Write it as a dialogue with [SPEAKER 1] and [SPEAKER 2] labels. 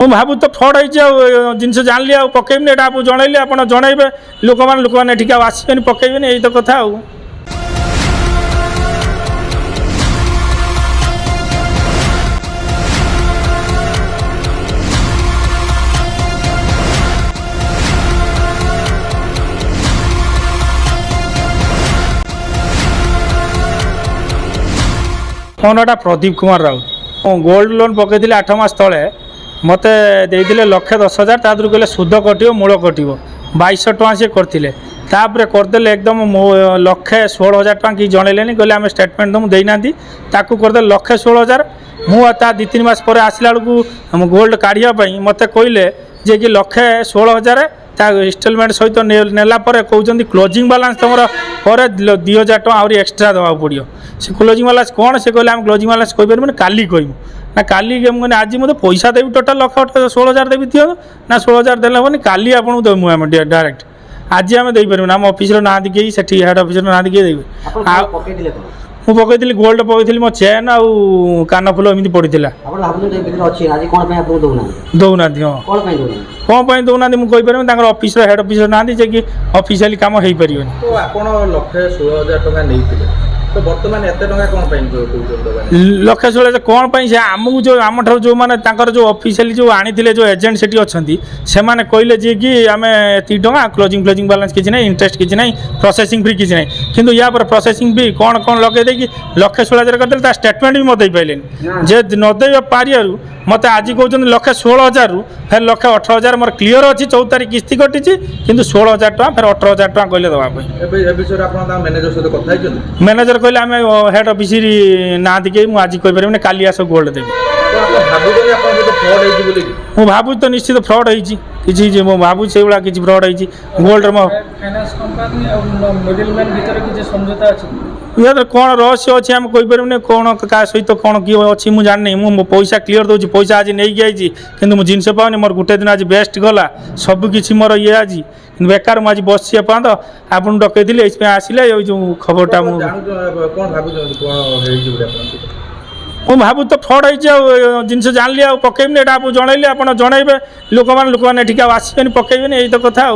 [SPEAKER 1] भावु तो फ्रड हो जिन जानली आ पकेबनी एटा आपको जनइले आप जनइबे लोक मैंने ठीक आसबे पकेबे यही तो कथा ମୋ ନାଁଟା ପ୍ରଦୀପ କୁମାର ରାଉତ। ଗୋଲ୍ଡ ଲୋନ୍ ପକାଇଥିଲି 8 ମାସ ତଳେ ମୋତେ ଦେଇଥିଲେ 1,10,000 ତା ଦେହରୁ କହିଲେ ସୁଧ କଟିବ ମୂଳ କଟିବ 2200 ଟଙ୍କା ସେ କରିଥିଲେ। ତାପରେ କରିଦେଲେ ଏକଦମ 1,16,000 ଟଙ୍କା କି ଜଣେଇଲେନି କହିଲେ ଆମେ ଷ୍ଟେଟମେଣ୍ଟ ଦେବୁ ଦେଇନାହାନ୍ତି ତାକୁ କରିଦେଲେ 1,16,000। ମୁଁ ତା 2-3 ମାସ ପରେ ଆସିଲା ବେଳକୁ ଗୋଲ୍ଡ କାଢ଼ିବା ପାଇଁ ମୋତେ କହିଲେ ଯେ କି 1,16,000 ତା ଇନଷ୍ଟଲମେଣ୍ଟ ସହିତ ନେଲା ପରେ କହୁଛନ୍ତି କ୍ଲୋଜିଂ ବାଲାନ୍ସ ତୁମର ପରେ 2,000 ଟଙ୍କା ଆହୁରି ଏକ୍ସଟ୍ରା ଦେବାକୁ ପଡ଼ିବ। ସେ କ୍ଲୋଜିଂ ବାଲାନ୍ସ କ'ଣ ସେ କହିଲେ ଆମେ କ୍ଲୋଜିଂ ବାଲାନ୍ସ କହିପାରିବୁନି କାଲି କହିବୁ ନା କାଲି ମାନେ ଆଜି ମୋତେ ପଇସା ଦେବି ଟୋଟାଲ୍ 1,16,000 ଦେବି ଦିଅନ୍ତୁ ନା 16,000 ଦେଲେ ହେବନି କାଲି ଆପଣଙ୍କୁ ଦେବୁ ଆମେ ଡାଇରେକ୍ଟ ଆଜି ଆମେ ଦେଇପାରିବୁନି ଆମ ଅଫିସର ନାହାନ୍ତି କେହି ସେଠି ହେଡ଼ ଅଫିସର ନାହାନ୍ତି କିଏ ଦେବେ। ମୁଁ ପକାଇଥିଲି ଗୋଲ୍ଡ ପକାଇଥିଲି ମୋ ଚେନ୍ ଆଉ କାନଫୁଲ ଏମିତି ପଡ଼ିଥିଲା ଦେଉନାହାନ୍ତି। ହଁ କ'ଣ ପାଇଁ ଦେଉନାହାନ୍ତି ମୁଁ କହିପାରିବି ତାଙ୍କର ଅଫିସର ହେଡ଼ ଅଫିସର ନାହାନ୍ତି ଯେ କି ଅଫିସିଆଲି କାମ ହେଇପାରିବନି।
[SPEAKER 2] ଆପଣ 1,16,000 ଟଙ୍କା ନେଇଥିଲେ ତ ବର୍ତ୍ତମାନ ଏତେ ଟଙ୍କା କ'ଣ ପାଇଁ
[SPEAKER 1] 1,16,000 କ'ଣ ପାଇଁ ସେ ଆମକୁ ଯେଉଁ ଆମଠାରୁ ଯେଉଁମାନେ ତାଙ୍କର ଯେଉଁ ଅଫିସିଆଲି ଯେଉଁ ଆଣିଥିଲେ ଯେଉଁ ଏଜେଣ୍ଟ ସେଠି ଅଛନ୍ତି ସେମାନେ କହିଲେ ଯେ କି ଆମେ ଏତିକି ଟଙ୍କା କ୍ଲୋଜିଂ ବାଲାନ୍ସ କିଛି ନାହିଁ ଇଣ୍ଟରେଷ୍ଟ କିଛି ନାହିଁ ପ୍ରୋସେସିଂ ଫି କିଛି ନାହିଁ କିନ୍ତୁ ୟା ପରେ ପ୍ରୋସେସିଂ ଫି କ'ଣ ଲଗାଇ ଦେଇକି 1,16,000 କରିଦେଲେ ତା ଷ୍ଟେଟମେଣ୍ଟ ବି ମୋତେ ଦେଇପାରିଲେନି ଯେ ନ ଦେବା ପାରିବାରୁ ମୋତେ ଆଜି କହୁଛନ୍ତି 1,16,000ରୁ ଫେର 1,18,000 ମୋର କ୍ଲିଅର ଅଛି 14 ତାରିଖ କିସ୍ତି କଟିଛି କିନ୍ତୁ 16,000 ଟଙ୍କା ଫେର 18,000 ଟଙ୍କା କହିଲେ ଦେବା ପାଇଁ। ମ୍ୟାନେଜର କହିଲେ ଆମେ ହେଡ଼ ଅଫିସର ନାହାନ୍ତି କେହି ମୁଁ ଆଜି କହିପାରିବିନି କାଲି ଆସ ଗୋଲ୍ଡ ଦେବି। ମୁଁ ଭାବୁଛି ତ ନିଶ୍ଚିତ ଫ୍ରଡ୍ ହେଇଛି କିଛି ମୁଁ ଭାବୁଛି ସେଇଭଳିଆ କିଛି ଫ୍ରଡ୍ ହେଇଛି ଗୋଲ୍ଡର ମୋ କ'ଣ ରହସ୍ୟ ଅଛି ଆମେ କହିପାରିବୁନି କ'ଣ କାହା ସହିତ କ'ଣ କିଏ ଅଛି ମୁଁ ଜାଣିନି। ମୁଁ ମୋ ପଇସା କ୍ଲିଅର ଦେଉଛି ପଇସା ଆଜି ନେଇକି ଆଇଛି କିନ୍ତୁ ମୁଁ ଜିନିଷ ପାଉନି ମୋର ଗୋଟେ ଦିନ ଆଜି ବେଷ୍ଟ ଗଲା ସବୁକିଛି ମୋର ଇଏ ଆଜି କିନ୍ତୁ ବେକାର ମୁଁ ଆଜି ବସିଛି ଏପର୍ଯ୍ୟନ୍ତ ଆପଣଙ୍କୁ ଡକେଇଥିଲି ଏଇଥିପାଇଁ ଆସିଲେ ଏଇ ଯେଉଁ ଖବରଟା ମୁଁ ଭାବୁଛି ତ ଫ୍ରଡ୍ ହେଇଛି ଆଉ ଜିନିଷ ଜାଣିଲି ଆଉ ପକେଇବିନି ଏଇଟା ଆପଣଙ୍କୁ ଜଣେଇଲେ ଆପଣ ଜଣେଇବେ ଲୋକ मैंने ठीक आसबे पकेबे यही तो कथा।